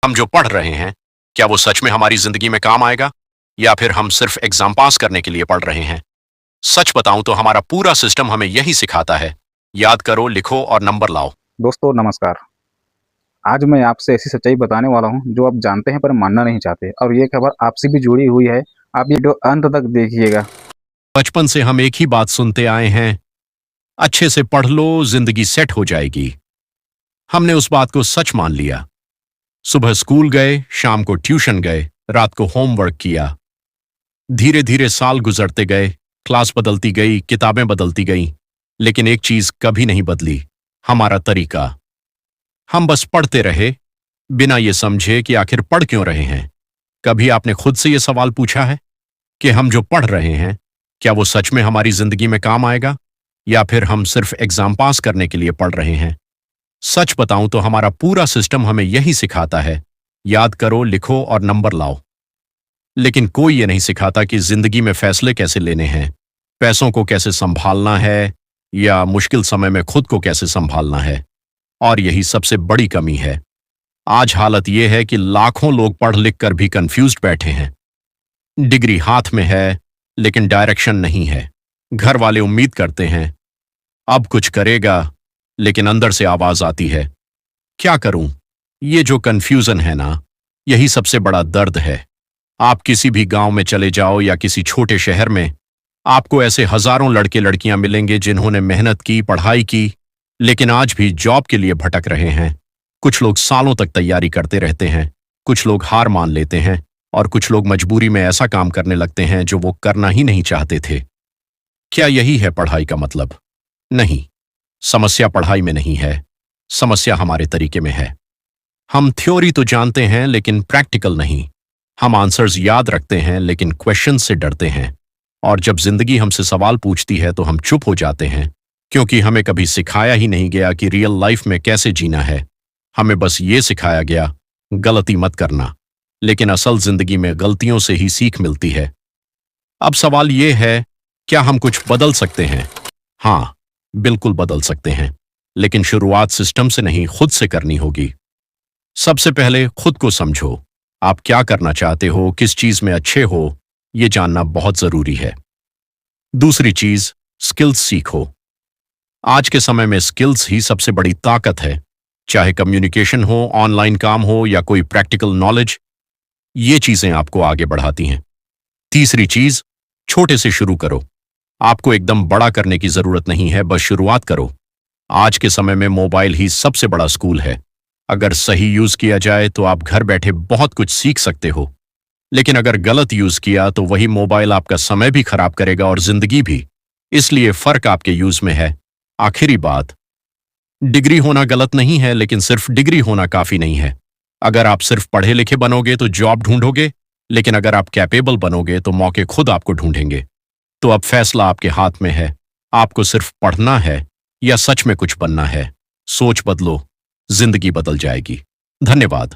हम जो पढ़ रहे हैं, क्या वो सच में हमारी जिंदगी में काम आएगा या फिर हम सिर्फ एग्जाम पास करने के लिए पढ़ रहे हैं? सच बताऊं तो हमारा पूरा सिस्टम हमें यही सिखाता है, याद करो, लिखो और नंबर लाओ। दोस्तों नमस्कार। आज मैं आपसे ऐसी सच्चाई बताने वाला हूं जो आप जानते हैं पर मानना नहीं चाहते, और ये खबर आपसे भी जुड़ी हुई है। आप ये वीडियो अंत तक देखिएगा। बचपन से हम एक ही बात सुनते आए हैं, अच्छे से पढ़ लो, जिंदगी सेट हो जाएगी। हमने उस बात को सच मान लिया। सुबह स्कूल गए, शाम को ट्यूशन गए, रात को होमवर्क किया। धीरे धीरे साल गुजरते गए, क्लास बदलती गई, किताबें बदलती गईं, लेकिन एक चीज कभी नहीं बदली, हमारा तरीका। हम बस पढ़ते रहे, बिना ये समझे कि आखिर पढ़ क्यों रहे हैं। कभी आपने खुद से ये सवाल पूछा है कि हम जो पढ़ रहे हैं, क्या वो सच में हमारी जिंदगी में काम आएगा या फिर हम सिर्फ एग्जाम पास करने के लिए पढ़ रहे हैं? सच बताऊं तो हमारा पूरा सिस्टम हमें यही सिखाता है, याद करो, लिखो और नंबर लाओ। लेकिन कोई ये नहीं सिखाता कि जिंदगी में फैसले कैसे लेने हैं, पैसों को कैसे संभालना है या मुश्किल समय में खुद को कैसे संभालना है। और यही सबसे बड़ी कमी है। आज हालत यह है कि लाखों लोग पढ़ लिख कर भी कंफ्यूज्ड बैठे हैं। डिग्री हाथ में है लेकिन डायरेक्शन नहीं है। घर वाले उम्मीद करते हैं अब कुछ करेगा, लेकिन अंदर से आवाज आती है क्या करूं। ये जो कंफ्यूजन है ना, यही सबसे बड़ा दर्द है। आप किसी भी गांव में चले जाओ या किसी छोटे शहर में, आपको ऐसे हजारों लड़के लड़कियां मिलेंगे जिन्होंने मेहनत की, पढ़ाई की, लेकिन आज भी जॉब के लिए भटक रहे हैं। कुछ लोग सालों तक तैयारी करते रहते हैं, कुछ लोग हार मान लेते हैं और कुछ लोग मजबूरी में ऐसा काम करने लगते हैं जो वो करना ही नहीं चाहते थे। क्या यही है पढ़ाई का मतलब? नहीं, समस्या पढ़ाई में नहीं है, समस्या हमारे तरीके में है। हम थ्योरी तो जानते हैं लेकिन प्रैक्टिकल नहीं। हम आंसर्स याद रखते हैं लेकिन क्वेश्चन से डरते हैं। और जब जिंदगी हमसे सवाल पूछती है तो हम चुप हो जाते हैं, क्योंकि हमें कभी सिखाया ही नहीं गया कि रियल लाइफ में कैसे जीना है। हमें बस ये सिखाया गया गलती मत करना, लेकिन असल जिंदगी में गलतियों से ही सीख मिलती है। अब सवाल ये है, क्या हम कुछ बदल सकते हैं? हाँ, बिल्कुल बदल सकते हैं, लेकिन शुरुआत सिस्टम से नहीं, खुद से करनी होगी। सबसे पहले खुद को समझो। आप क्या करना चाहते हो, किस चीज में अच्छे हो, ये जानना बहुत जरूरी है। दूसरी चीज, स्किल्स सीखो। आज के समय में स्किल्स ही सबसे बड़ी ताकत है। चाहे कम्युनिकेशन हो, ऑनलाइन काम हो या कोई प्रैक्टिकल नॉलेज, ये चीजें आपको आगे बढ़ाती हैं। तीसरी चीज, छोटे से शुरू करो। आपको एकदम बड़ा करने की जरूरत नहीं है, बस शुरुआत करो। आज के समय में मोबाइल ही सबसे बड़ा स्कूल है। अगर सही यूज किया जाए तो आप घर बैठे बहुत कुछ सीख सकते हो, लेकिन अगर गलत यूज किया तो वही मोबाइल आपका समय भी खराब करेगा और जिंदगी भी। इसलिए फर्क आपके यूज में है। आखिरी बात, डिग्री होना गलत नहीं है, लेकिन सिर्फ डिग्री होना काफी नहीं है। अगर आप सिर्फ पढ़े लिखे बनोगे तो जॉब ढूंढोगे, लेकिन अगर आप कैपेबल बनोगे तो मौके खुद आपको ढूंढेंगे। तो अब फैसला आपके हाथ में है। आपको सिर्फ पढ़ना है या सच में कुछ बनना है। सोच बदलो, जिंदगी बदल जाएगी। धन्यवाद।